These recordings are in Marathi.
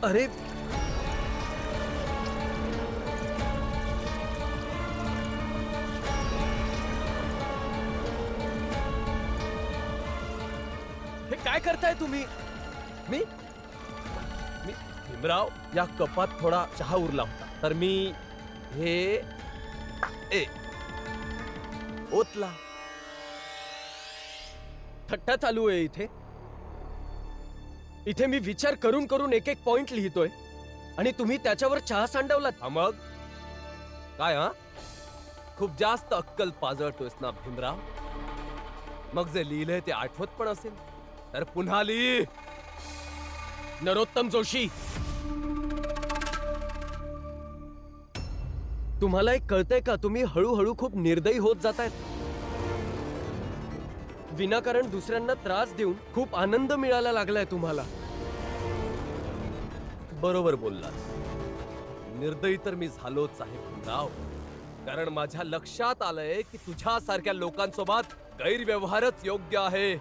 अरे हे काय करताय तुम्ही? मी मी भीमराव, या कपात थोडा चहा उरला होता तर मी हे ओतला. थट्टा चालू आहे इथे. इथे मी विचार करून करून एक एक पॉइंट लिहितोय आणि तुम्ही त्याच्यावर चहा सांडवलात. मग काय? खूप जास्त अक्कल पाजळतोयस ना भीमराव? मग जे लिहिलंय ते आठवत पण असेल तर पुन्हा लिही. नरोत्तम जोशी, तुम्हाला एक कळतंय का? तुम्ही हळूहळू खूप निर्दयी होत जातायत. विनाकारण दुसऱ्यांना त्रास देऊन खूप आनंद मिळायला लागलाय तुम्हाला. बरोबर बोललास. निर्दयी तर मी झालोच आहे भीमराव, कारण माझ्या लक्षात आलंय की तुझ्यासारख्या लोकांसोबत गैरव्यवहारच योग्य आहे.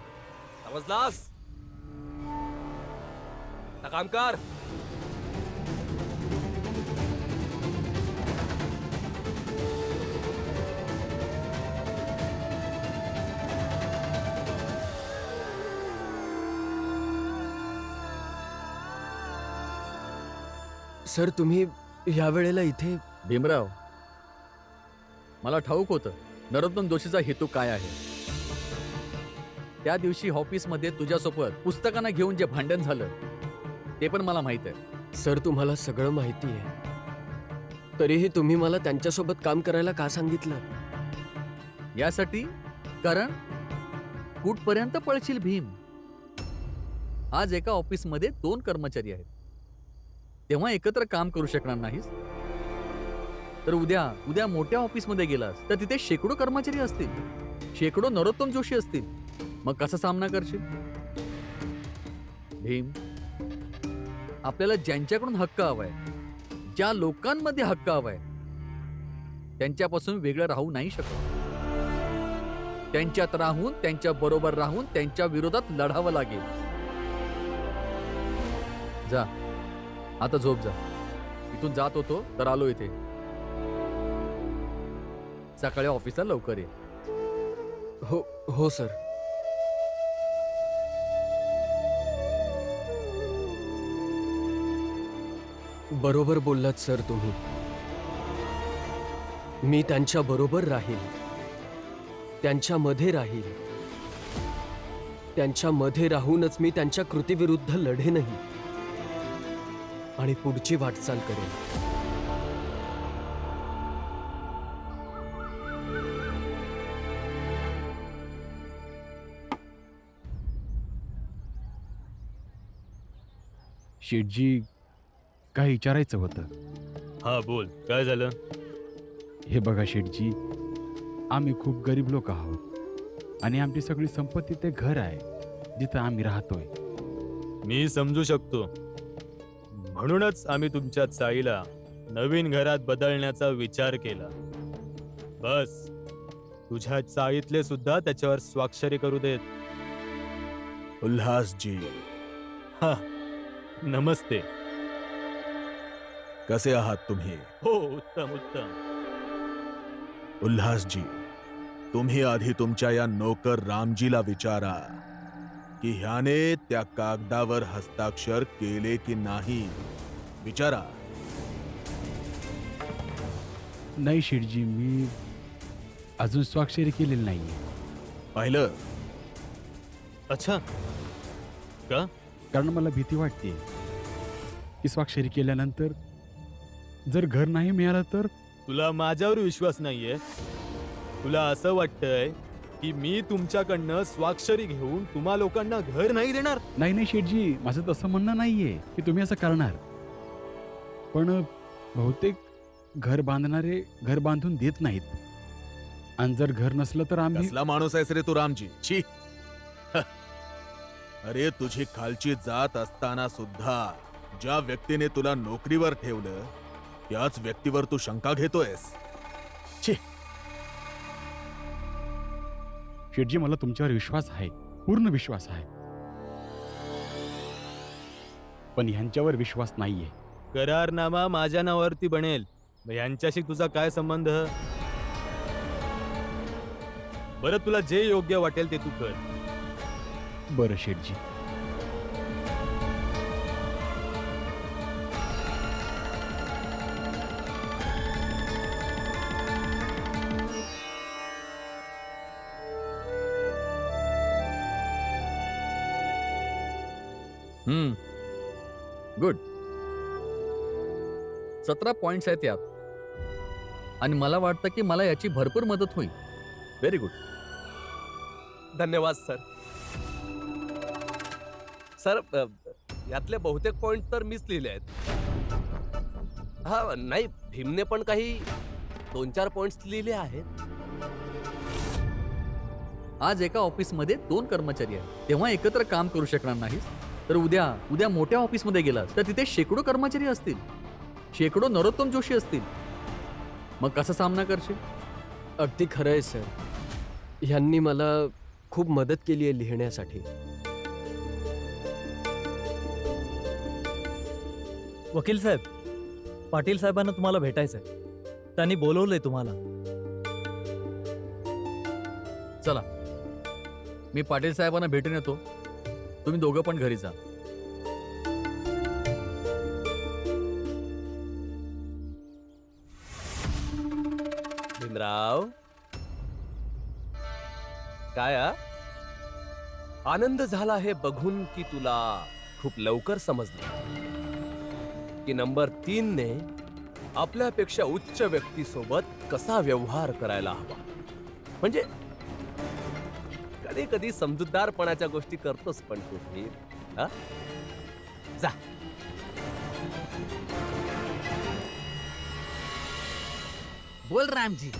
समजलास? आता काम कर. सर, तुम्ही या वेळेला इथे? भीमराव, मला ठाऊक होतं नरोत्तम जोशीचा हेतू काय आहे. त्या दिवशी ऑफिसमध्ये तुझ्यासोबत पुस्तकांना घेऊन जे भांडण झालं ते पण मला माहित आहे. सर, तुम्हाला सगळं माहिती आहे, तरीही तुम्ही मला त्यांच्यासोबत काम करायला का सांगितलं? यासाठी, कारण कुठपर्यंत पळशील भीम. आज एका ऑफिसमध्ये 2 कर्मचारी आहेत, तेव्हा एकत्र काम करू शकणार नाहीस. तर उद्या मोठ्या ऑफिसमध्ये गेलास तर तिथे शेकडो कर्मचारी असतील, शेकडो नरोत्तम जोशी असतील. मग कसा सामना करशील? भीम, आपल्याला ज्यांच्याकडून हक्क हवाय, ज्या लोकांमध्ये हक्क हवाय, त्यांच्यापासून वेगळं राहू नाही शकत. त्यांच्यात राहून, त्यांच्या बरोबर राहून, त्यांच्या विरोधात लढावं लागेल. जा, आता झोप जा. इथून जात होतो तर आलो इथे. सकाळी ऑफिसला लवकर ये. हो सर. बरोबर बोललात सर तुम्ही. मी त्यांच्या बरोबर राहील, त्यांच्यामध्ये राहील. त्यांच्यामध्ये राहूनच मी त्यांच्या कृतीविरुद्ध लढेनही आणि पुढची वाटचाल करेन. शेठजी, काय विचारायचं होतं. हा बोल, काय झालं? हे बघा शेठजी, आम्ही खूप गरीब लोक आहोत आणि आमची सगळी संपत्ती ते घर आहे जिथं आम्ही राहतोय. मी समजू शकतो. म्हणूनच आम्ही तुमच्या चाळीला नवीन घरात बदलण्याचा विचार केला. बस, तुझ्या चाळीतले सुद्धा त्याच्यावर स्वाक्षरी करू देत. उल्हासजी, हा, नमस्ते. कसे आहात तुम्ही? हो, उत्तम उत्तम. उल्हासजी, तुम्ही आधी तुमच्या या नोकर रामजीला विचारा की ह्याने त्या कागदावर हस्ताक्षर केले की नाही. विचारा. नाही शेठजी, मी अजून स्वाक्षरी केलेली नाहीये. पाहिलं? अच्छा, का? कारण मला भीती वाटते की स्वाक्षरी केल्यानंतर जर घर नाही मिळालं तर. तुला माझ्यावर विश्वास नाहीये? तुला असं वाटतंय की मी तुमच्याकडनं स्वाक्षरी घेऊन तुम्हा लोकांना घर नाही देणार? नाही शेठजी, माझं तसं म्हणणं नाहीये की तुम्ही असं करणार, पण बहुतेक घर बांधणारे घर बांधून देत नाहीत. आणि जर घर नसलं तर आम्ही. कसला माणूस आहेस रे तू रामजी? छी. अरे, तुझी खालची जात असताना सुद्धा ज्या व्यक्तीने तुला नोकरीवर ठेवलं त्याच व्यक्तीवर तू शंका घेतोयस. छी. शेठजी, मला तुमच्यावर विश्वास आहे, पूर्ण विश्वास आहे. पण ह्यांच्यावर विश्वास नाहीये. करारनामा माझ्या नावावरती बनेल, मग यांच्याशी तुझा काय संबंध? बरं, तुला जे योग्य वाटेल ते तू कर. बरं शेठजी. गुड. 17 पॉइंट्स आहेत यात आणि मला वाटतं की मला याची भरपूर मदत होईल. Very good. धन्यवाद सर. सर यातले बहुतेक पॉइंट तर मीच लिहिले आहेत. हा नाही, भीमने पण काही 2-4 पॉइंट्स लिहिले आहेत. आज एका ऑफिसमध्ये 2 कर्मचारी आहेत, तेव्हा एकत्र काम करू शकणार नाहीस, तर उद्या मोठ्या ऑफिसमध्ये गेलास तर तिथे शेकडो कर्मचारी असतील, शेकडो नरोत्तम जोशी असतील. मग कसा सामना करशील? अगदी खरं आहे सर. ह्यांनी मला खूप मदत केली आहे लिहिण्यासाठी. वकील साहेब, पाटील साहेबांना तुम्हाला भेटायचंय. त्यांनी बोलवलंय तुम्हाला. चला, मी पाटील साहेबांना भेटून येतो. तुम्ही दोघं पण घरी जा. भीमराव, काय आनंद झाला हे बघून की तुला खूप लवकर समजलं की नंबर 3 ने आपल्यापेक्षा उच्च व्यक्तीसोबत कसा व्यवहार करायला हवा. म्हणजे कधी कधी समजूतदारपणाच्या गोष्टी करतोस पण तू भीम. हा? जा. बोल रामजी,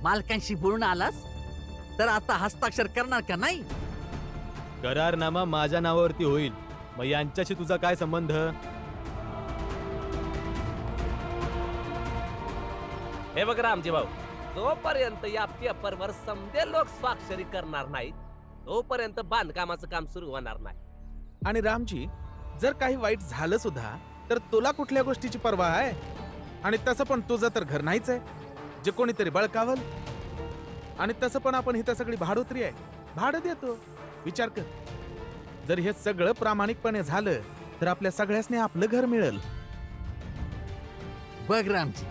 मालकांशी बोलून आलास तर आता हस्ताक्षर करणार का नाही? करारनामा माझ्या नावावरती होईल, मग यांच्याशी तुझा काय संबंध? हे बघ रामजी भाऊ, जोपर्यंत या पेपरवर समजे लोक स्वाक्षरी करणार नाहीत तोपर्यंत बांधकामाचं काम सुरू होणार नाही. आणि रामजी, जर काही वाईट झालं सुद्धा तर तुला कुठल्या गोष्टीची पर्वा आहे? आणि तसं पण तुझं तर घर नाहीच आहे जे कोणीतरी बळकावल. आणि तसं पण आपण इथं सगळी भाडोत्री आहे, भाडं देतो. विचार कर, जर हे सगळं प्रामाणिकपणे झालं तर आपल्या सगळ्यासने आपलं घर मिळेल. बघ रामजी,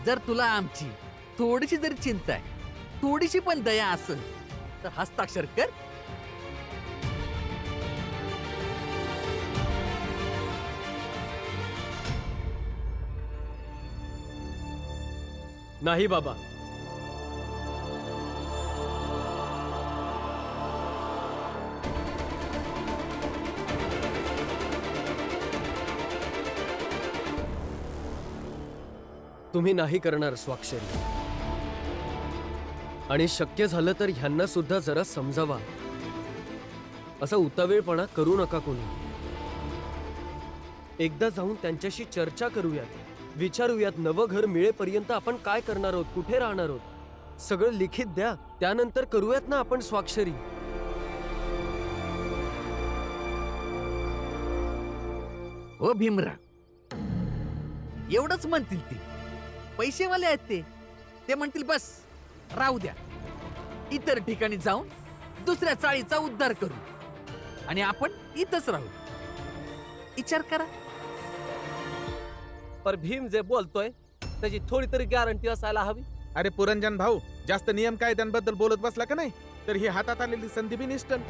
जर तुला आमची थोडीशी जरी चिंता आहे, थोडीशी पण दया असेल तर हस्ताक्षर कर. नाही बाबा, तुम्ही नाही करणार स्वाक्षरी. आणि शक्य झालं तर ह्यांना सुद्धा जरा समजावा. असा उतावीळपणा करू नका कोणी. एकदा जाऊन त्यांच्याशी चर्चा करूयात, विचारूयात नवं घर मिळेपर्यंत आपण काय करणार आहोत, कुठे राहणार आहोत. सगळं लिखित द्या, त्यानंतर करूयात ना आपण स्वाक्षरी. हो भीमराव, एवढंच म्हणतील ते. पैसेवाले आहेत ते म्हणतील बस राहू द्या, इतर ठिकाणी जाऊन दुसऱ्या चाळीचा उद्धार करू आणि आपण इथंच राहू. विचार करा. पर भीम जे बोलतोय त्याची थोडी तरी गॅरंटी असायला हवी. अरे पुरंजन भाऊ, जास्त नियम कायद्यांबद्दल बोलत बसला का नाही तर ही हातात आलेली संधी बी निष्ठल.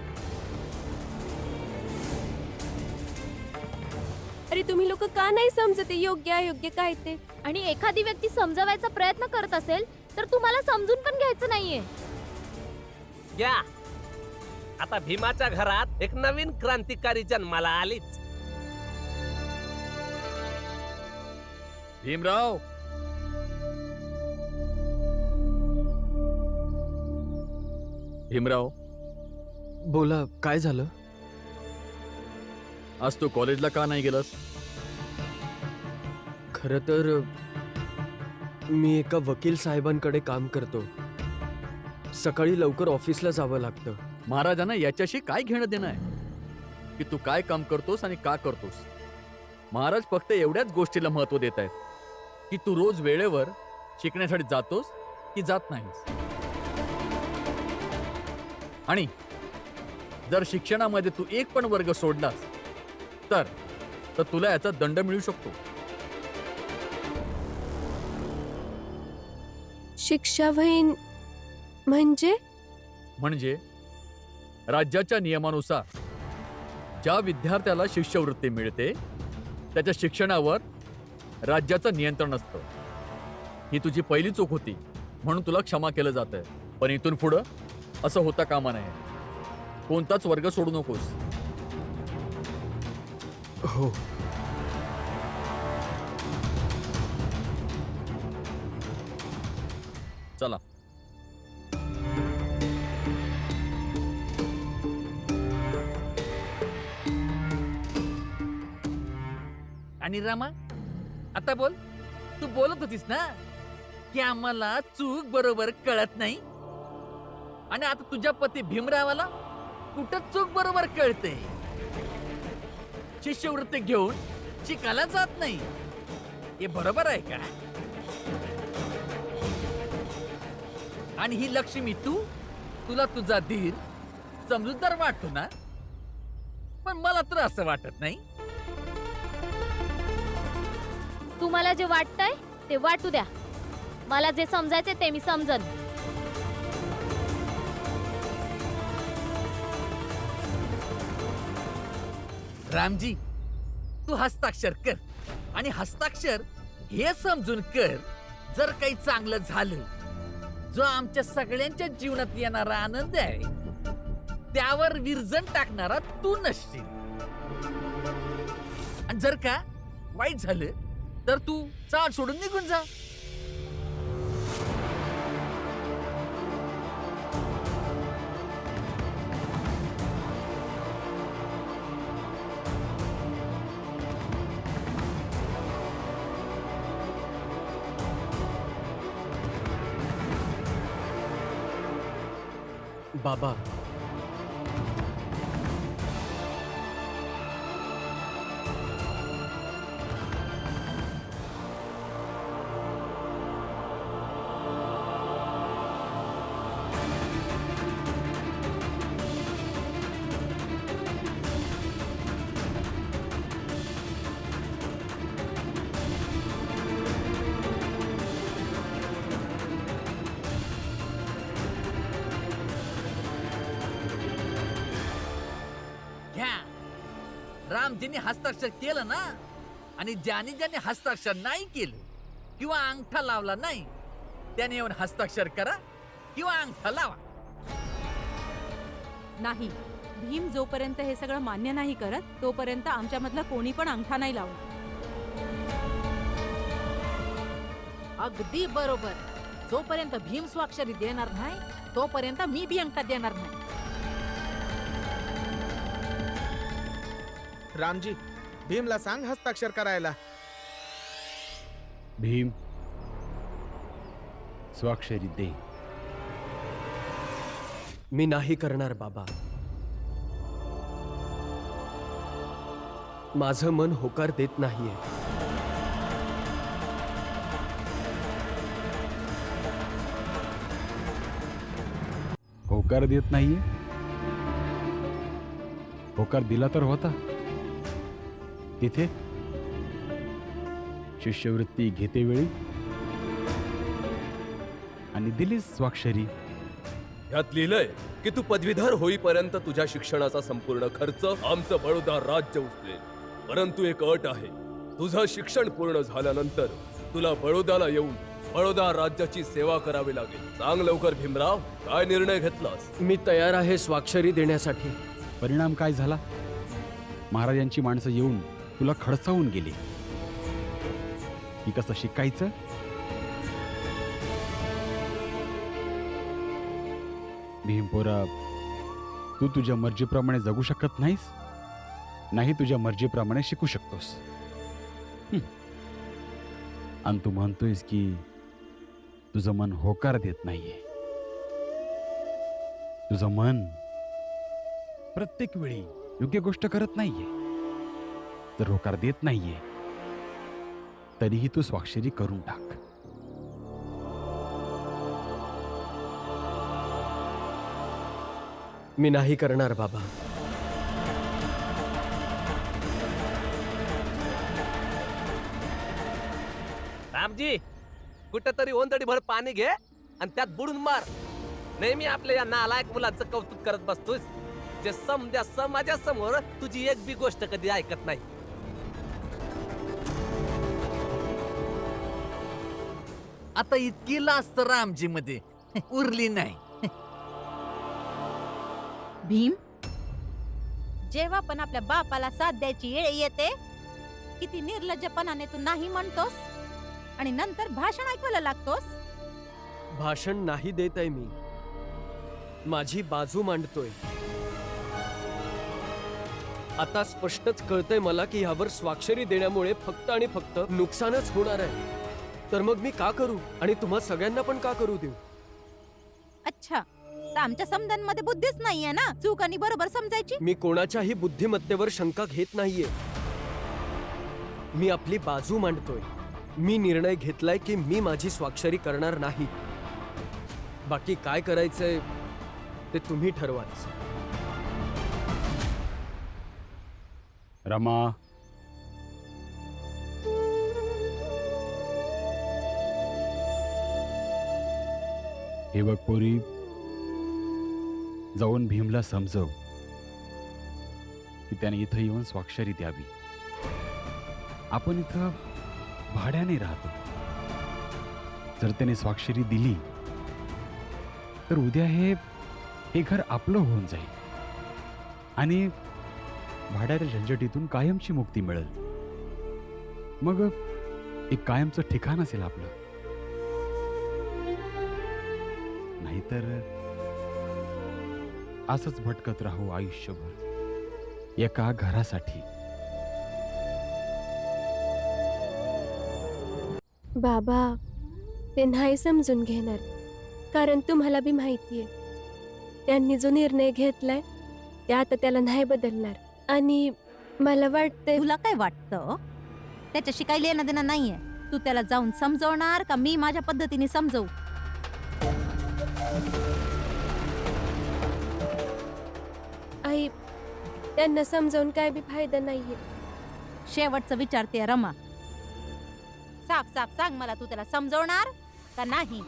अरे तुम्ही लोक का नाही समजते योग्य अयोग्य काय ते? आणि एखादी व्यक्ती समजावायचा प्रयत्न करत असेल तर तुम्हाला समजून पण घ्यायचं नाहीये. या आता भीमाच्या घरात एक नवीन क्रांतिकारी जन्माला आलीच. भीमराव, भीमराव, बोला, काय झालं? आज तू कॉलेजला का नाही गेलास? खरं तर मी एका वकील साहेबांकडे काम करतो. सकाळी लवकर ऑफिसला जावं लागतं. महाराजांना याच्याशी काय घेणं देणं आहे? की तू काय काम करतोस आणि का करतोस. महाराज फक्त एवढ्याच गोष्टीला महत्व देत आहेत की तू रोज वेळेवर शिकण्यासाठी जातोस की जात नाहीस. आणि जर शिक्षणामध्ये तू एक पण वर्ग सोडलास तर तुला याचा दंड मिळू शकतो. शिक्षा व्हईन म्हणजे राज्याच्या नियमानुसार ज्या विद्यार्थ्याला शिष्यवृत्ती मिळते त्याच्या शिक्षणावर राज्याचं नियंत्रण असतं. ही तुझी पहिली चूक होती म्हणून तुला क्षमा केलं जातंय. पण इथून पुढं असं होता कामा नये. कोणताच वर्ग सोडू नकोस. हो. चला. आणि रामा आता बोल. तू बोलत होतीस ना की आम्हाला चूक बरोबर कळत नाही. आणि आता तुझ्या पती भीमरावाला कुठं चूक बरोबर कळते. शिष्यवृत्ती घेऊन शिकायला जात नाही. हे बरोबर आहे का? आणि ही लक्ष्मी तुला तुझा धीर समजूतदार वाटतो ना. पण मला तर असं वाटत नाही. तुम्हाला जे वाटतंय ते वाटू द्या. मला जे समजायचे ते मी समजन. रामजी तू हस्ताक्षर कर. आणि हस्ताक्षर हे समजून कर जर काही चांगलं झालं जो आमच्या सगळ्यांच्या जीवनात येणारा आनंद आहे त्यावर विरजण टाकणारा तू नसशील. आणि जर का वाईट झालं तर तू चाल सोडून निघून जा. बाबा, घ्या. रामजीने हस्ताक्षर केलं ना. आणि ज्याने हस्ताक्षर नाही केलं किंवा अंगठा लावला नाही त्याने येऊन हस्ताक्षर करा किंवा अंगठा लावा. नाही, भीम जोपर्यंत हे सगळं मान्य नाही करत तोपर्यंत आमच्यामधला कोणी पण अंगठा नाही लावणार. अगदी बरोबर. जोपर्यंत भीम स्वाक्षरी देणार नाही तोपर्यंत मी बी अंगठा देणार नाही. रामजी, भीमला सांग हस्ताक्षर करायला. भीम स्वाक्षरी दे. मी नाही करणार बाबा. माझं मन होकार देत नाहीये. होकार देत नाहीये. होकार दिला तर होता. तिथे शिष्यवृत्ती घेते वेळी आणि दिली स्वाक्षरी. यात लिहिलंय की तू पदवीधर होईपर्यंत तुझ्या शिक्षणाचा संपूर्ण खर्च आमचं बडोदा राज्य उचलेल. परंतु एक अट आहे. तुझं शिक्षण पूर्ण झाल्यानंतर तुला बडोद्याला येऊन बडोदा राज्याची सेवा करावी लागेल. सांग लवकर भीमराव, काय निर्णय घेतलास? मी तयार आहे स्वाक्षरी देण्यासाठी. परिणाम काय झाला? महाराजांची माणसं येऊन तुला खडसावून गेली की कसं शिकायचं. भीमपोरा, तू तुझ्या मर्जीप्रमाणे जगू शकत नाहीस, नाही तुझ्या मर्जीप्रमाणे शिकू शकतोस. आणि तू म्हणतोयस की तुझं मन होकार देत नाहीये. तुझं मन प्रत्येक वेळी योग्य गोष्ट करत नाहीये, जर होकार देत नाहीये, तरीही तू स्वाक्षरी करून टाक. मी नाही करणार बाबा. रामजी, कुठेतरी ओंदडीभर पाणी घे आणि त्यात बुडून मार. नेहमी आपल्या या नालायक मुलांचं कौतुक करत बसतोस, जे समद्या समाजा समोर तुझी एक बी गोष्ट कधी ऐकत नाही. आता इतकी लास्ट रामजी मध्ये उरली नाही. भीम, जेव्हा पण आपल्या बापाला साथ द्यायची वेळ येते, किती निर्लज्जपणाने तू नाही म्हणतोस आणि नंतर भाषण ऐकायला लागतोस. भाषण नाही देत आहे मी, माझी बाजू मांडतोय. आता स्पष्टच कळतंय मला की ह्यावर स्वाक्षरी देण्यामुळे फक्त आणि फक्त नुकसानच होणार आहे. तर मग मी का करू आणि तुम्हा सगळ्यांना पण का करू देऊ? अच्छा, तर आमच्या समजांमध्ये बुद्धीच नाहीये ना चूक आणि बरोबर समजायची. मी कोणाच्याही बुद्धिमत्तेवर शंका घेत नाहीये. मी आपली बाजू मांडतोय. मी निर्णय घेतलाय की मी माझी स्वाक्षरी करणार नाही. बाकी काय करायचंय ते तुम्ही ठरवाच. रमा, हे बघ पोरी, जाऊन भीमला समजव की त्याने इथं येऊन स्वाक्षरी द्यावी. आपण इथं भाड्याने राहतो. जर त्याने स्वाक्षरी दिली तर उद्या हे घर आपलं होऊन जाईल आणि भाड्याच्या झंझटीतून कायमची मुक्ती मिळेल. मग एक कायमचं ठिकाण असेल आपलं. नाहीतर असंच भटकत राहू आयुष्यभर एका घरासाठी. बाबा, ते नाही समजून घेणार, कारण तुम्हाला बी माहितीये त्यांनी जो निर्णय घेतलाय ते आता त्याला नाही बदलणार. आणि मला वाटतंय. तुला काय वाटतं? त्याच्याशी काही लेणं देणं नाहीये. तू त्याला जाऊन समजवणार का मी माझ्या पद्धतीने समजवू? आई, त्यांना समजावून काय बी फायदा नाहीये. शेवटचं विचारते रमा, साफ साफ सांग मला, तू त्याला समजवणार का नाही?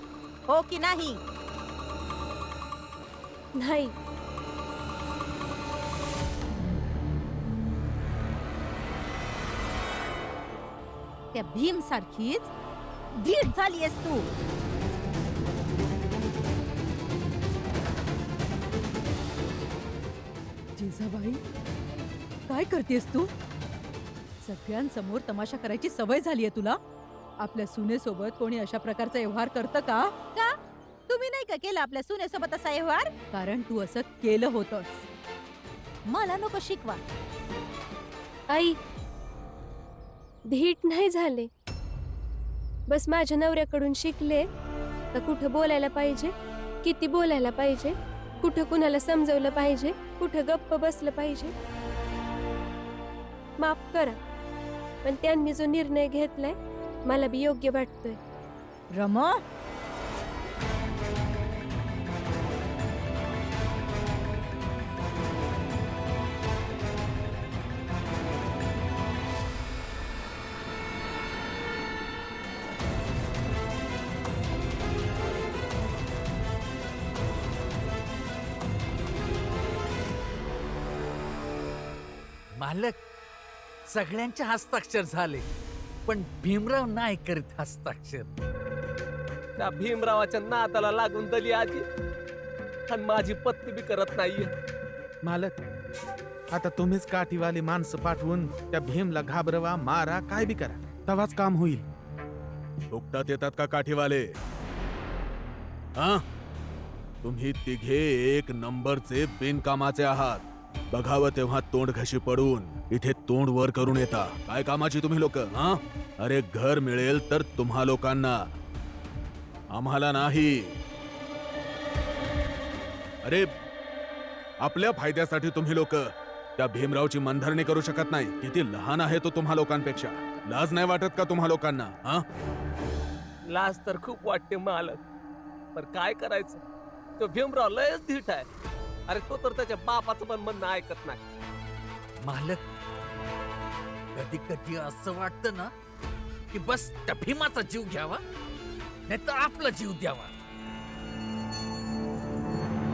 हो की नाही? नाही. त्या भीम सारखीच धीट झालीयस तू. जिजाबाई, काय करतेस तू? सगळ्यांसमोर तमाशा करायची सवय झालीये तुला? आपल्या सुनेसोबत कोणी अशा प्रकारचा व्यवहार करतं का? का तुम्ही नाही का केलं आपल्या सुनेसोबत असा व्यवहार? कारण तू असं केलं होतंस. मला नको शिकवा. आई, धीट नाही झाले. बस माझ्या नवऱ्याकडून शिकले तर कुठं बोलायला पाहिजे, किती बोलायला पाहिजे, कुठं कुणाला समजवलं पाहिजे, कुठं गप्प बसलं पाहिजे. माफ करा, पण त्यांनी जो निर्णय घेतलाय मला बी योग्य वाटतोय. रमा, मालक, सगळ्यांचे हस्ताक्षर झाले, पण भीमराव नाही करीत हस्ताक्षर. त्या भीमरावाच्या नादाला लागून दली आजी आणि माझी पत्नी बी करत नाहीये. मालक, आता तुम्हीच काठीवाली माणसं पाठवून त्या भीमला घाबरवा, मारा, काय बी करा, तवाच काम होईल. फुकटात येतात का काठीवाले? हा, तुम्ही तिघे एक नंबरचे बिनकामाचे आहात. बघावं तेव्हा तोंड घशी पडून इथे तोंड वर करून येता. काय कामाची तुम्ही लोक? हा, अरे घर मिळेल तर तुम्हा लोकांना, आम्हाला नाही. अरे आपल्या फायद्यासाठी तुम्ही लोक त्या भीमरावची मनधरणी करू शकत नाही. किती लहान आहे तो तुम्हा लोकांपेक्षा. लाज नाही वाटत का तुम्हा लोकांना? हा, लाज तर खूप वाटते मालक, पण काय करायचं, तो भीमराव लयच धीट आहे. अरे तो तर त्याच्या बापाचं पण म्हणणं ऐकत नाही. मालक, कधी कधी असं वाटतं ना की बस त्या भीमाचा जीव घ्यावा नाही तर आपला जीव द्यावा.